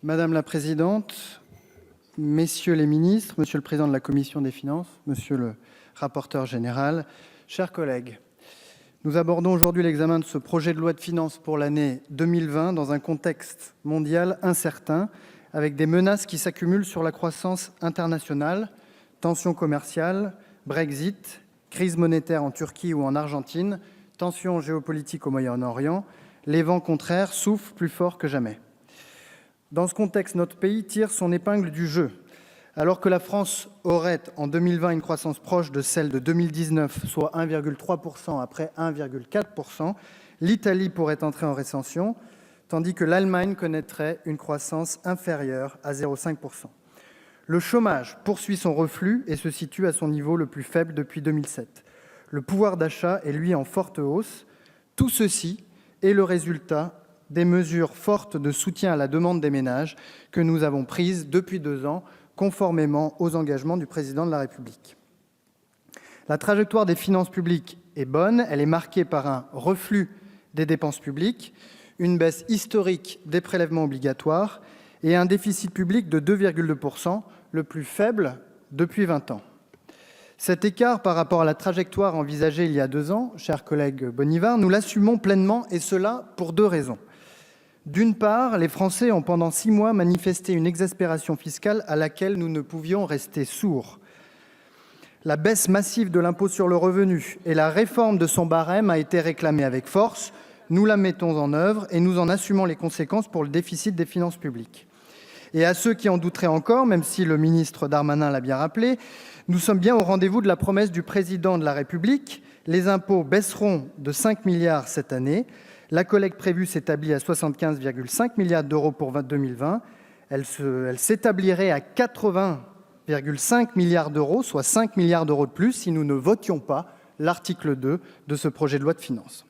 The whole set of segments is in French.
Madame la présidente, messieurs les ministres, monsieur le président de la commission des finances, monsieur le rapporteur général, chers collègues, nous abordons aujourd'hui l'examen de ce projet de loi de finances pour l'année 2020 dans un contexte mondial incertain, avec des menaces qui s'accumulent sur la croissance internationale, tensions commerciales, Brexit, crise monétaire en Turquie ou en Argentine, tensions géopolitiques au Moyen-Orient, les vents contraires soufflent plus fort que jamais. Dans ce contexte, notre pays tire son épingle du jeu. Alors que la France aurait en 2020 une croissance proche de celle de 2019, soit 1,3% après 1,4%, l'Italie pourrait entrer en récession, tandis que l'Allemagne connaîtrait une croissance inférieure à 0,5%. Le chômage poursuit son reflux et se situe à son niveau le plus faible depuis 2007. Le pouvoir d'achat est, lui, en forte hausse. Tout ceci est le résultat des mesures fortes de soutien à la demande des ménages que nous avons prises depuis 2 ans, conformément aux engagements du Président de la République. La trajectoire des finances publiques est bonne, elle est marquée par un reflux des dépenses publiques, une baisse historique des prélèvements obligatoires et un déficit public de 2,2%, le plus faible depuis 20 ans. Cet écart par rapport à la trajectoire envisagée il y a 2 ans, cher collègue Bonnivard, nous l'assumons pleinement, et cela pour 2 raisons. D'une part, les Français ont pendant 6 mois manifesté une exaspération fiscale à laquelle nous ne pouvions rester sourds. La baisse massive de l'impôt sur le revenu et la réforme de son barème a été réclamée avec force. Nous la mettons en œuvre et nous en assumons les conséquences pour le déficit des finances publiques. Et à ceux qui en douteraient encore, même si le ministre Darmanin l'a bien rappelé, nous sommes bien au rendez-vous de la promesse du Président de la République. Les impôts baisseront de 5 milliards cette année. La collecte prévue s'établit à 75,5 milliards d'euros pour 2020. Elle s'établirait à 80,5 milliards d'euros, soit 5 milliards d'euros de plus si nous ne votions pas l'article 2 de ce projet de loi de finances.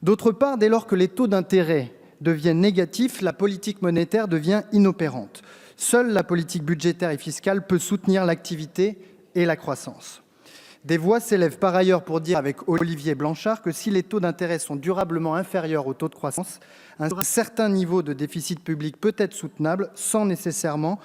D'autre part, dès lors que les taux d'intérêt deviennent négatifs, la politique monétaire devient inopérante. Seule la politique budgétaire et fiscale peut soutenir l'activité et la croissance. Des voix s'élèvent par ailleurs pour dire avec Olivier Blanchard que si les taux d'intérêt sont durablement inférieurs aux taux de croissance, un certain niveau de déficit public peut être soutenable sans nécessairement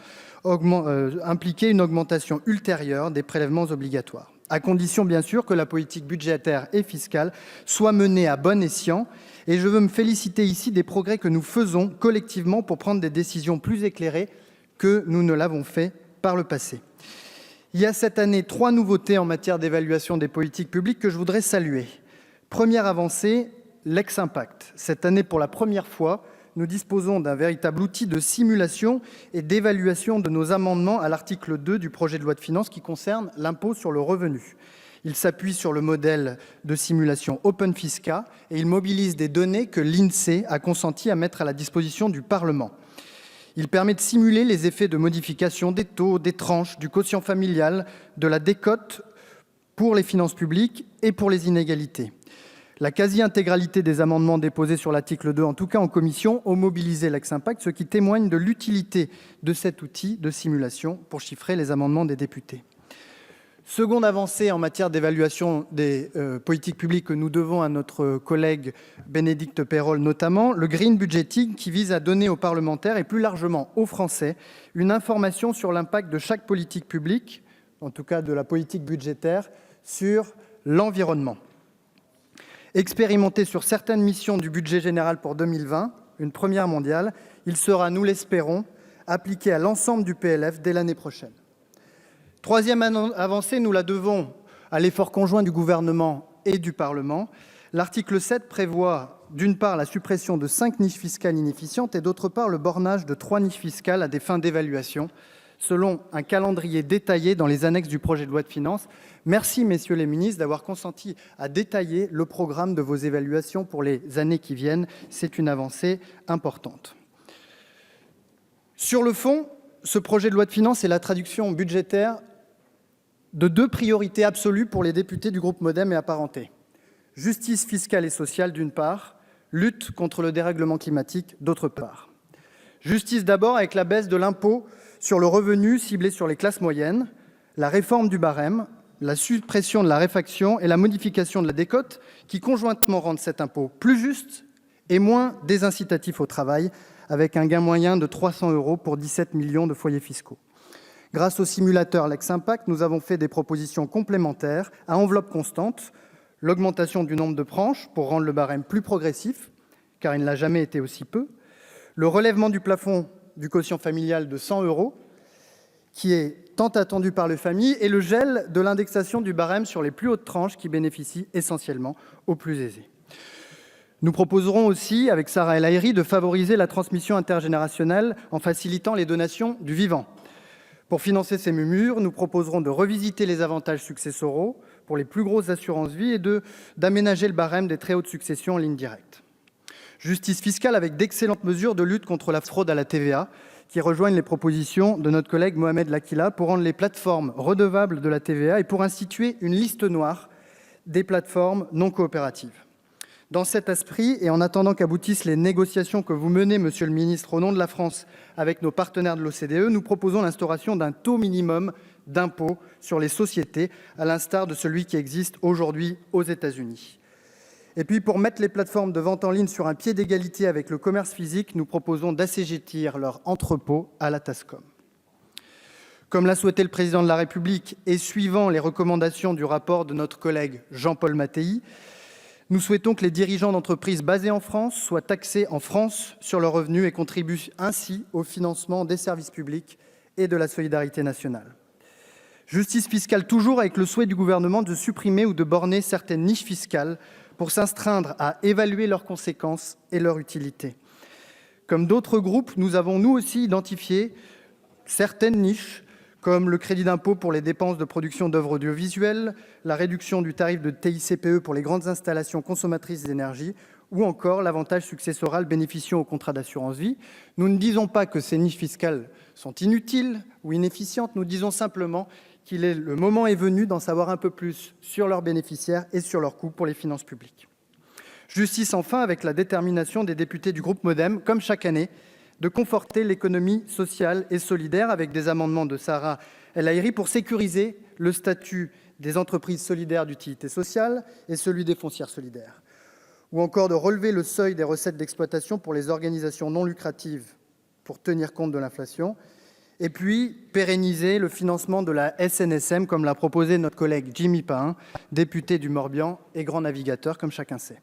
impliquer une augmentation ultérieure des prélèvements obligatoires, à condition bien sûr que la politique budgétaire et fiscale soit menée à bon escient. Et je veux me féliciter ici des progrès que nous faisons collectivement pour prendre des décisions plus éclairées que nous ne l'avons fait par le passé. Il y a cette année 3 nouveautés en matière d'évaluation des politiques publiques que je voudrais saluer. Première avancée, l'ex-impact. Cette année, pour la première fois, nous disposons d'un véritable outil de simulation et d'évaluation de nos amendements à l'article 2 du projet de loi de finances qui concerne l'impôt sur le revenu. Il s'appuie sur le modèle de simulation OpenFisca et il mobilise des données que l'INSEE a consenti à mettre à la disposition du Parlement. Il permet de simuler les effets de modification des taux, des tranches, du quotient familial, de la décote pour les finances publiques et pour les inégalités. La quasi-intégralité des amendements déposés sur l'article 2, en tout cas en commission, ont mobilisé l'ex-impact, ce qui témoigne de l'utilité de cet outil de simulation pour chiffrer les amendements des députés. Seconde avancée en matière d'évaluation des politiques publiques que nous devons à notre collègue Bénédicte Peyrol notamment, le green budgeting qui vise à donner aux parlementaires et plus largement aux Français une information sur l'impact de chaque politique publique, en tout cas de la politique budgétaire, sur l'environnement. Expérimenté sur certaines missions du budget général pour 2020, une première mondiale, il sera, nous l'espérons, appliqué à l'ensemble du PLF dès l'année prochaine. Troisième avancée, nous la devons à l'effort conjoint du gouvernement et du Parlement. L'article 7 prévoit d'une part la suppression de 5 niches fiscales inefficientes et d'autre part le bornage de 3 niches fiscales à des fins d'évaluation, selon un calendrier détaillé dans les annexes du projet de loi de finances. Merci, messieurs les ministres, d'avoir consenti à détailler le programme de vos évaluations pour les années qui viennent. C'est une avancée importante. Sur le fond, ce projet de loi de finances est la traduction budgétaire de 2 priorités absolues pour les députés du groupe MoDem et apparentés. Justice fiscale et sociale d'une part, lutte contre le dérèglement climatique d'autre part. Justice d'abord avec la baisse de l'impôt sur le revenu ciblé sur les classes moyennes, la réforme du barème, la suppression de la réfaction et la modification de la décote qui conjointement rendent cet impôt plus juste et moins désincitatif au travail avec un gain moyen de 300 € pour 17 millions de foyers fiscaux. Grâce au simulateur LexImpact, nous avons fait des propositions complémentaires à enveloppe constante, l'augmentation du nombre de tranches pour rendre le barème plus progressif, car il ne l'a jamais été aussi peu, le relèvement du plafond du quotient familial de 100 €, qui est tant attendu par les familles, et le gel de l'indexation du barème sur les plus hautes tranches qui bénéficient essentiellement aux plus aisés. Nous proposerons aussi, avec Sarah El Haïry, de favoriser la transmission intergénérationnelle en facilitant les donations du vivant. Pour financer ces mesures, nous proposerons de revisiter les avantages successoraux pour les plus grosses assurances-vie et d'aménager le barème des très hautes successions en ligne directe. Justice fiscale avec d'excellentes mesures de lutte contre la fraude à la TVA qui rejoignent les propositions de notre collègue Mohamed Lakila pour rendre les plateformes redevables de la TVA et pour instituer une liste noire des plateformes non coopératives. Dans cet esprit, et en attendant qu'aboutissent les négociations que vous menez, monsieur le ministre, au nom de la France avec nos partenaires de l'OCDE, nous proposons l'instauration d'un taux minimum d'impôt sur les sociétés, à l'instar de celui qui existe aujourd'hui aux États-Unis. Et puis, pour mettre les plateformes de vente en ligne sur un pied d'égalité avec le commerce physique, nous proposons d'assujettir leurs entrepôts à la TASCOM. Comme l'a souhaité le Président de la République et suivant les recommandations du rapport de notre collègue Jean-Paul Mattei, nous souhaitons que les dirigeants d'entreprises basées en France soient taxés en France sur leurs revenus et contribuent ainsi au financement des services publics et de la solidarité nationale. Justice fiscale toujours avec le souhait du gouvernement de supprimer ou de borner certaines niches fiscales pour s'astreindre à évaluer leurs conséquences et leur utilité. Comme d'autres groupes, nous avons nous aussi identifié certaines niches, comme le crédit d'impôt pour les dépenses de production d'œuvres audiovisuelles, la réduction du tarif de TICPE pour les grandes installations consommatrices d'énergie, ou encore l'avantage successoral bénéficiant aux contrats d'assurance vie. Nous ne disons pas que ces niches fiscales sont inutiles ou inefficientes, nous disons simplement le moment est venu d'en savoir un peu plus sur leurs bénéficiaires et sur leurs coûts pour les finances publiques. Justice enfin avec la détermination des députés du groupe MoDem, comme chaque année, de conforter l'économie sociale et solidaire avec des amendements de Sarah El Haïry pour sécuriser le statut des entreprises solidaires d'utilité sociale et celui des foncières solidaires, ou encore de relever le seuil des recettes d'exploitation pour les organisations non lucratives pour tenir compte de l'inflation, et puis pérenniser le financement de la SNSM, comme l'a proposé notre collègue Jimmy Pahin, député du Morbihan et grand navigateur, comme chacun sait.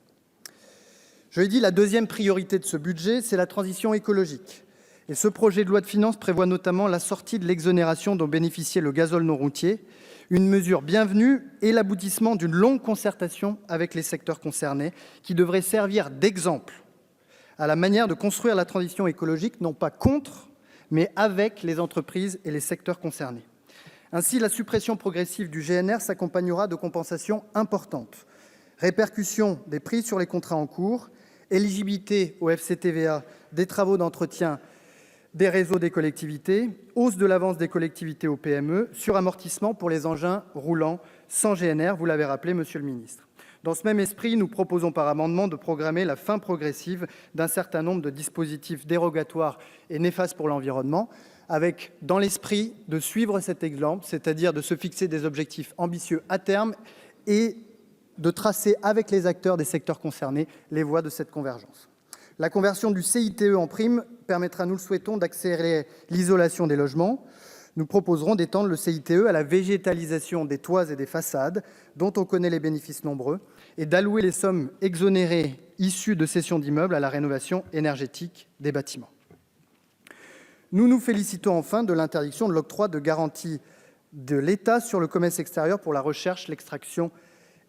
Je l'ai dit, la deuxième priorité de ce budget, c'est la transition écologique. Et ce projet de loi de finances prévoit notamment la sortie de l'exonération dont bénéficiait le gazole non routier, une mesure bienvenue et l'aboutissement d'une longue concertation avec les secteurs concernés qui devrait servir d'exemple à la manière de construire la transition écologique, non pas contre, mais avec les entreprises et les secteurs concernés. Ainsi, la suppression progressive du GNR s'accompagnera de compensations importantes. Répercussion des prix sur les contrats en cours, éligibilité au FCTVA des travaux d'entretien des réseaux des collectivités, hausse de l'avance des collectivités aux PME, suramortissement pour les engins roulants sans GNR, vous l'avez rappelé, monsieur le ministre. Dans ce même esprit, nous proposons par amendement de programmer la fin progressive d'un certain nombre de dispositifs dérogatoires et néfastes pour l'environnement, avec dans l'esprit de suivre cet exemple, c'est-à-dire de se fixer des objectifs ambitieux à terme et de tracer avec les acteurs des secteurs concernés les voies de cette convergence. La conversion du CITE en prime permettra, nous le souhaitons, d'accélérer l'isolation des logements. Nous proposerons d'étendre le CITE à la végétalisation des toits et des façades, dont on connaît les bénéfices nombreux, et d'allouer les sommes exonérées issues de cessions d'immeubles à la rénovation énergétique des bâtiments. Nous nous félicitons enfin de l'interdiction de l'octroi de garanties de l'État sur le commerce extérieur pour la recherche, l'extraction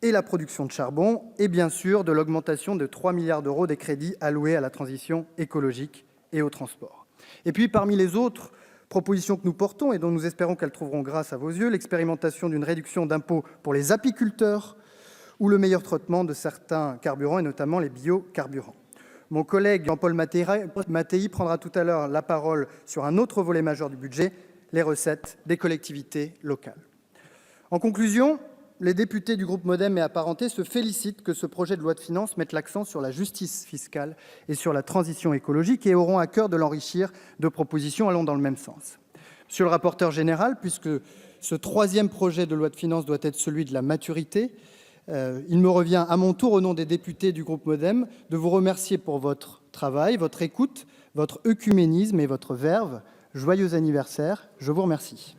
et la production de charbon, et bien sûr de l'augmentation de 3 milliards d'euros des crédits alloués à la transition écologique et au transport. Et puis, parmi les autres propositions que nous portons et dont nous espérons qu'elles trouveront grâce à vos yeux, l'expérimentation d'une réduction d'impôts pour les apiculteurs ou le meilleur traitement de certains carburants, et notamment les biocarburants. Mon collègue Jean-Paul Mattei prendra tout à l'heure la parole sur un autre volet majeur du budget, les recettes des collectivités locales. En conclusion, les députés du groupe MoDem et apparentés se félicitent que ce projet de loi de finances mette l'accent sur la justice fiscale et sur la transition écologique et auront à cœur de l'enrichir de propositions allant dans le même sens. Monsieur le rapporteur général, puisque ce troisième projet de loi de finances doit être celui de la maturité, il me revient à mon tour, au nom des députés du groupe MoDem, de vous remercier pour votre travail, votre écoute, votre œcuménisme et votre verve. Joyeux anniversaire, je vous remercie.